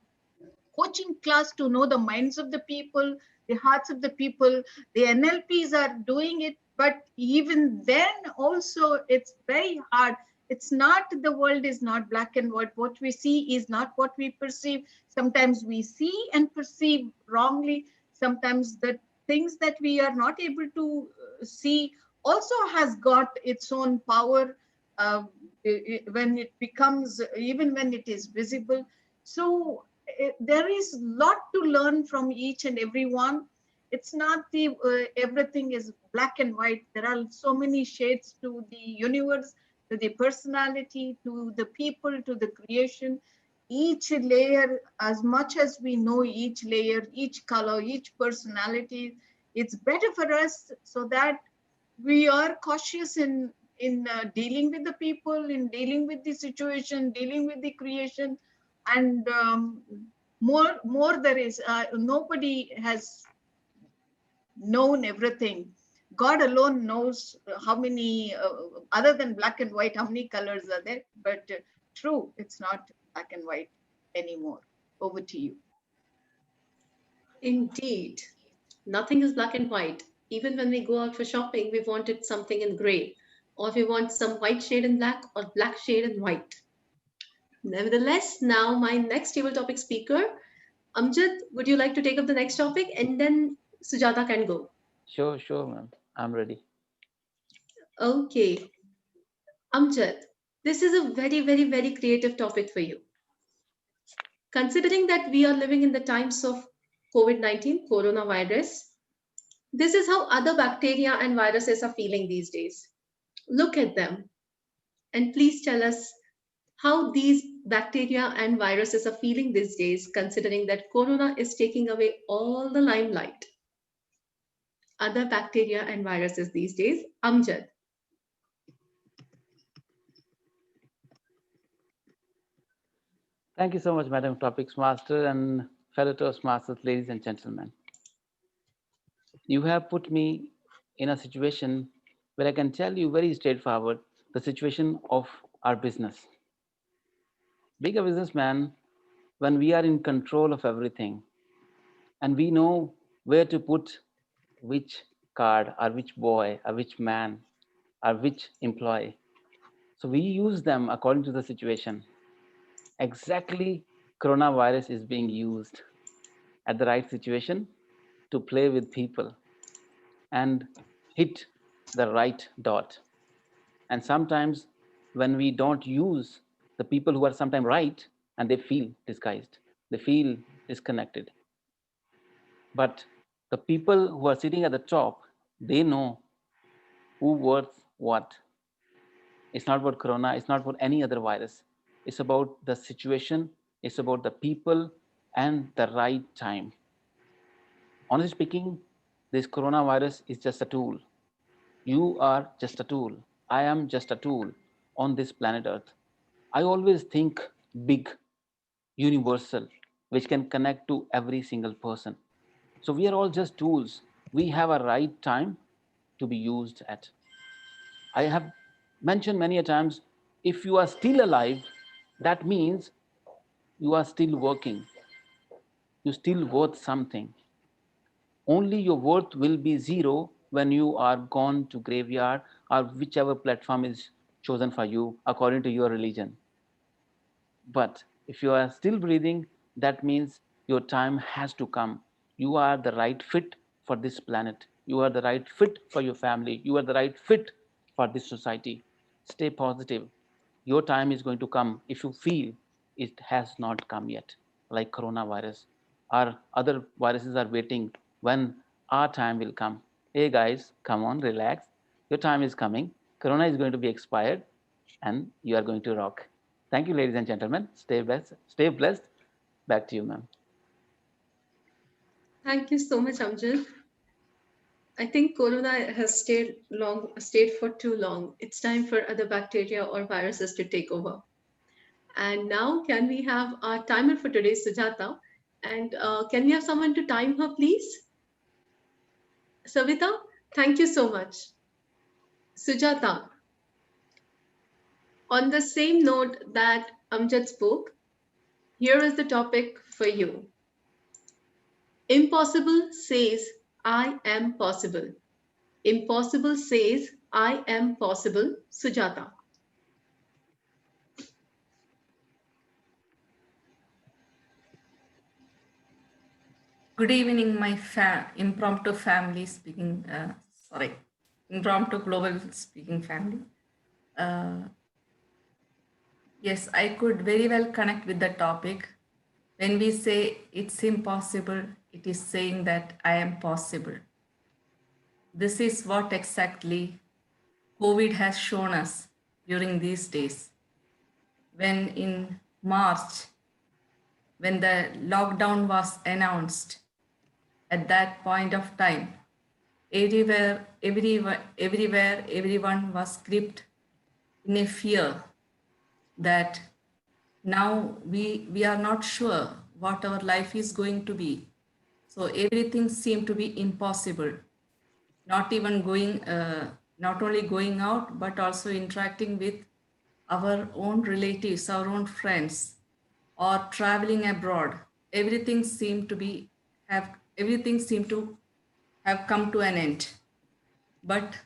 coaching class to know the minds of the people, the hearts of the people. The NLPs are doing it, but even then also it's very hard. It's not, the world is not black and white. What we see is not what we perceive. Sometimes we see and perceive wrongly. Sometimes the things that we are not able to see also has got its own power when it becomes, even when it is visible. So there is a lot to learn from each and every one. It's not the everything is black and white. There are so many shades to the universe, to the personality, to the people, to the creation. Each layer, as much as we know each layer, each color, each personality, it's better for us so that we are cautious in dealing with the people, in dealing with the situation, dealing with the creation, and more there is. Nobody has known everything. God alone knows how many, other than black and white, how many colors are there. But true, it's not black and white anymore. Over to you. Indeed, nothing is black and white. Even when we go out for shopping, we wanted something in gray, or we want some white shade in black or black shade in white. Nevertheless, now my next table topic speaker, Amjad, would you like to take up the next topic and then Sujata can go? Sure, ma'am. I'm ready. Okay, Amjad, this is a very, very, very creative topic for you. Considering that we are living in the times of COVID-19, coronavirus, this is how other bacteria and viruses are feeling these days. Look at them and please tell us how these bacteria and viruses are feeling these days, considering that corona is taking away all the limelight. Other bacteria and viruses these days. Amjad. Thank you so much, Madam Topics Master and fellow Toastmasters, ladies and gentlemen. You have put me in a situation where I can tell you very straightforward the situation of our business. Being a businessman, when we are in control of everything and we know where to put which card or which boy or which man or which employee, so we use them according to the situation. Exactly, coronavirus is being used at the right situation to play with people and hit the right dot. And sometimes when we don't use the people who are sometimes right and they feel disguised, they feel disconnected. But the people who are sitting at the top, they know who worth what. It's not about corona, it's not about any other virus. It's about the situation, it's about the people and the right time. Honestly speaking, this coronavirus is just a tool. You are just a tool. I am just a tool on this planet Earth. I always think big, universal, which can connect to every single person. So we are all just tools. We have a right time to be used at. I have mentioned many a times, if you are still alive, that means you are still working. You still worth something. Only your worth will be zero when you are gone to graveyard or whichever platform is chosen for you according to your religion. But if you are still breathing, that means your time has to come. You are the right fit for this planet. You are the right fit for your family. You are the right fit for this society. Stay positive. Your time is going to come if you feel it has not come yet, like coronavirus. Our other viruses are waiting when our time will come. Hey guys, come on, relax. Your time is coming. Corona is going to be expired and you are going to rock. Thank you, ladies and gentlemen. Stay blessed. Stay blessed. Back to you, ma'am. Thank you so much, Amjad. I think Corona has stayed for too long. It's time for other bacteria or viruses to take over. And now, can we have our timer for today, Sujata? And can we have someone to time her, please? Savita, thank you so much. Sujata, on the same note that Amjad spoke, here is the topic for you. Impossible says, I am possible. Impossible says, I am possible. Sujata. Good evening, my impromptu family speaking, impromptu global speaking family. Yes, I could very well connect with the topic. When we say it's impossible, it is saying that I am possible. This is what exactly COVID has shown us during these days. When in March, when the lockdown was announced, at that point of time, everywhere, everyone was gripped in a fear that now we are not sure what our life is going to be. So everything seemed to be impossible. Not even going, not only going out, but also interacting with our own relatives, our own friends, or traveling abroad. Everything seemed to have come to an end. But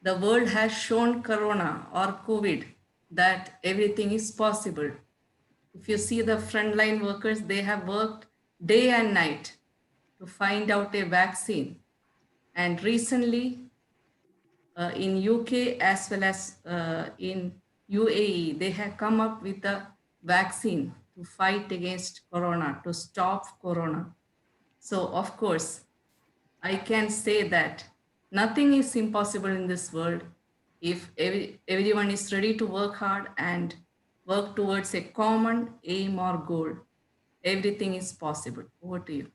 the world has shown Corona or COVID that everything is possible. If you see the frontline workers, they have worked day and night to find out a vaccine. And recently, in UK as well as in UAE, they have come up with a vaccine to fight against Corona, to stop Corona. So, of course, I can say that nothing is impossible in this world if everyone is ready to work hard and work towards a common aim or goal. Everything is possible. Over to you.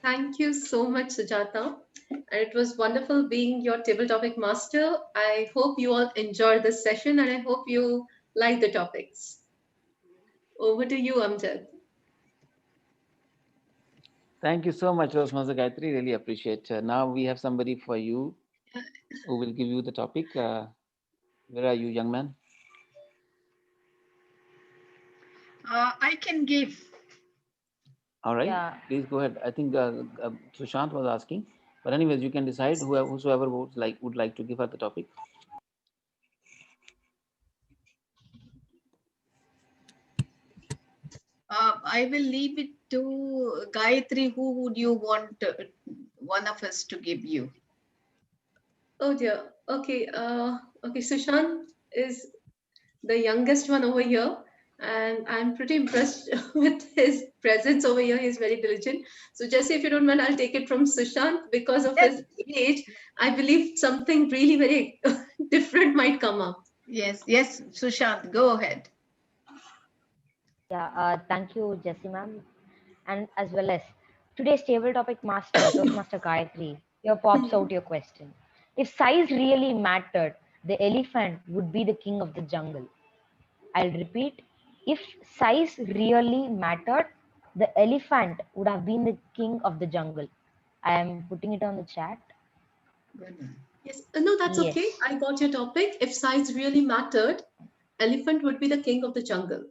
Thank you so much, Sujata. And it was wonderful being your table topic master. I hope you all enjoyed this session and I hope you like the topics. Over to you, Amjad. Thank you so much, Rosmaza Gayatri. Really appreciate. Now we have somebody for you who will give you the topic. Where are you, young man? I can give. All right, Yeah. please go ahead. I think Sushant was asking, but anyways, you can decide whosoever would like to give her the topic. I will leave it to Gayatri. Who would you want one of us to give you? Oh dear. Okay. Okay. Sushant is the youngest one over here, and I'm pretty impressed with his presence over here. He's very diligent. So, Jesse, if you don't mind, I'll take it from Sushant because of his age. I believe something really very different might come up. Yes, Sushant, go ahead. Yeah, thank you, Jessie ma'am, and as well as today's table topic master, Toastmaster Gayatri. Here pops out your question. If size really mattered, the elephant would be the king of the jungle. I'll repeat. If size really mattered, the elephant would have been the king of the jungle. I am putting it on the chat. Yes. No, that's Yes. okay. I got your topic. If size really mattered, elephant would be the king of the jungle.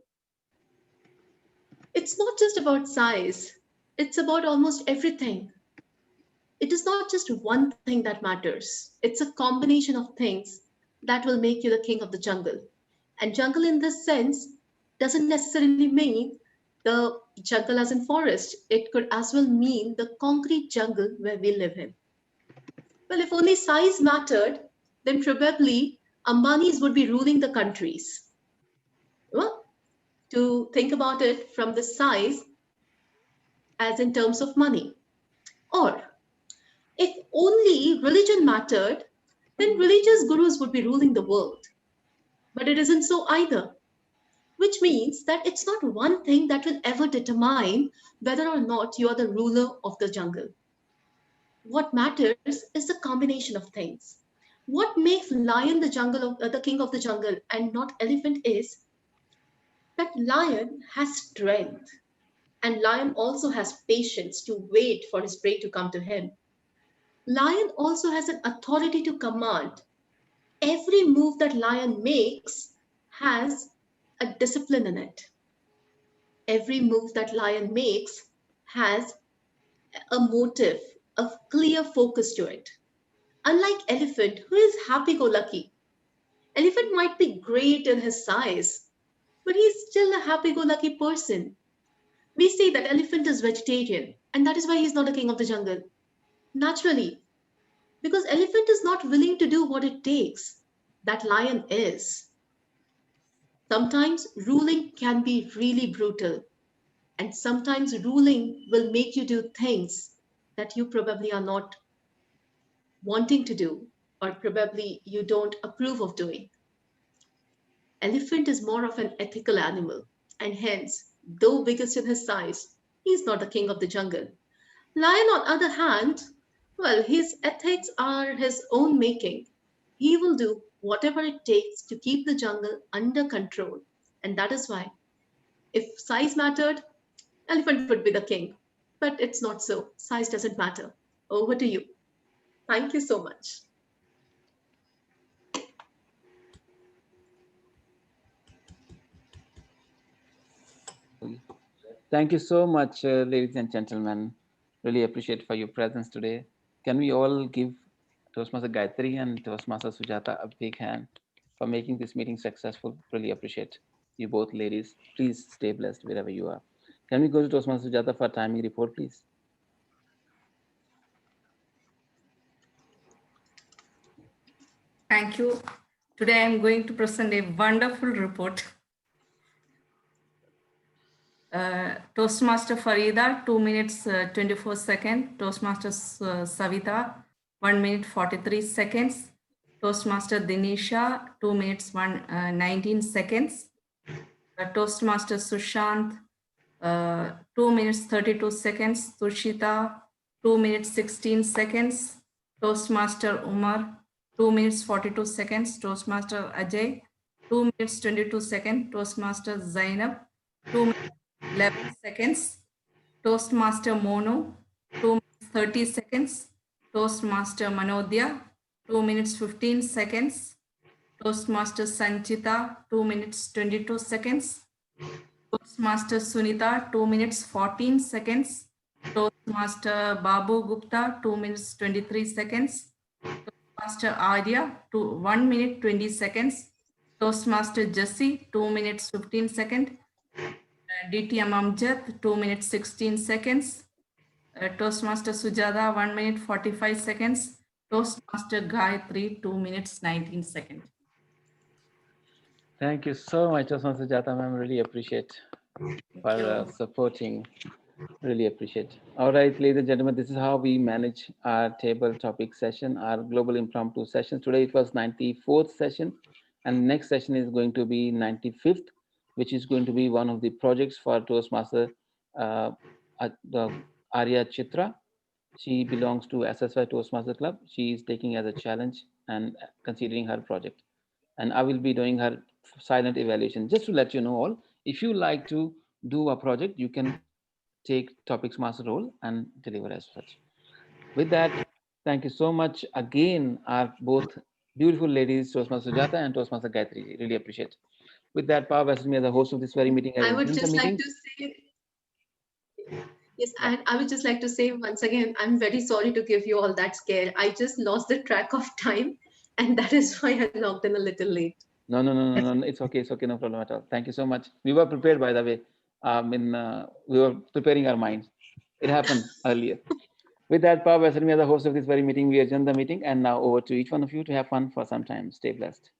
It's not just about size. It's about almost everything. It is not just one thing that matters. It's a combination of things that will make you the king of the jungle. And jungle in this sense doesn't necessarily mean the jungle as in forest. It could as well mean the concrete jungle where we live in. Well, if only size mattered, then probably Ambanis would be ruling the countries. Well, to think about it from the size as in terms of money. Or if only religion mattered, then religious gurus would be ruling the world. But it isn't so either, which means that it's not one thing that will ever determine whether or not you are the ruler of the jungle. What matters is the combination of things. What makes lion the king of the jungle and not elephant is that lion has strength, and lion also has patience to wait for his prey to come to him. Lion also has an authority to command. Every move that lion makes has a discipline in it. Every move that lion makes has a motive, a clear focus to it. Unlike elephant, who is happy-go-lucky. Elephant might be great in his size, but he's still a happy-go-lucky person. We say that elephant is vegetarian, and that is why he's not a king of the jungle. Naturally, because elephant is not willing to do what it takes. That lion is. Sometimes ruling can be really brutal, and sometimes ruling will make you do things that you probably are not wanting to do, or probably you don't approve of doing. Elephant is more of an ethical animal, and hence, though biggest in his size, he is not the king of the jungle. Lion, on the other hand, well, his ethics are his own making. He will do whatever it takes to keep the jungle under control. And that is why, if size mattered, elephant would be the king. But it's not so. Size doesn't matter. Over to you. Thank you so much. Thank you so much, ladies and gentlemen. Really appreciate for your presence today. Can we all give Toastmaster Gayatri and Toastmaster Sujata a big hand for making this meeting successful? Really appreciate you both, ladies. Please stay blessed wherever you are. Can we go to Toastmaster Sujata for a timing report, please? Thank you. Today I am going to present a wonderful report. Toastmaster Farida, 2 minutes 24 seconds. Toastmaster Savita, 1 minute 43 seconds. Toastmaster Dinisha, 2 minutes 19 seconds. Toastmaster Sushant, 2 minutes 32 seconds. Tushita, 2 minutes 16 seconds. Toastmaster Umar, 2 minutes 42 seconds. Toastmaster Ajay, 2 minutes 22 seconds. Toastmaster Zainab, 2 minutes 11 seconds. Toastmaster Mono, 2 minutes 30 seconds. Toastmaster Manodya, 2 minutes 15 seconds. Toastmaster Sanchita, 2 minutes 22 seconds. Toastmaster Sunita, 2 minutes 14 seconds. Toastmaster Babu Gupta, 2 minutes 23 seconds. Toastmaster Arya, 1 minute 20 seconds. Toastmaster Jesse, 2 minutes 15 seconds. DTM Amjad, 2 minutes 16 seconds. Toastmaster Sujata, 1 minute 45 seconds. Toastmaster Gayatri, 2 minutes 19 seconds. Thank you so much, Toastmaster Sujata ma'am. Really appreciate for supporting. Really appreciate. All right, ladies and gentlemen, this is how we manage our table topic session, our global impromptu session. Today it was 94th session, and next session is going to be 95th, which is going to be one of the projects for Toastmaster the Arya Chitra. She belongs to SSY Toastmaster Club. She is taking as a challenge and considering her project. And I will be doing her silent evaluation. Just to let you know all, if you like to do a project, you can take topics master role and deliver as such. With that, thank you so much again, our both beautiful ladies, Toastmaster Sujata and Toastmaster Gayatri. Really appreciate. With that, power vested me as the host of this very meeting. I would end the just like meeting. to say, yes, and I would just like to say once again, I'm very sorry to give you all that scare. I just lost the track of time, and that is why I logged in a little late. No. It's okay. It's okay. No problem at all. Thank you so much. We were prepared, by the way. We were preparing our minds. It happened earlier. With that, Pav Vasarmi, as the host of this very meeting, we adjourn the meeting. And now over to each one of you to have fun for some time. Stay blessed.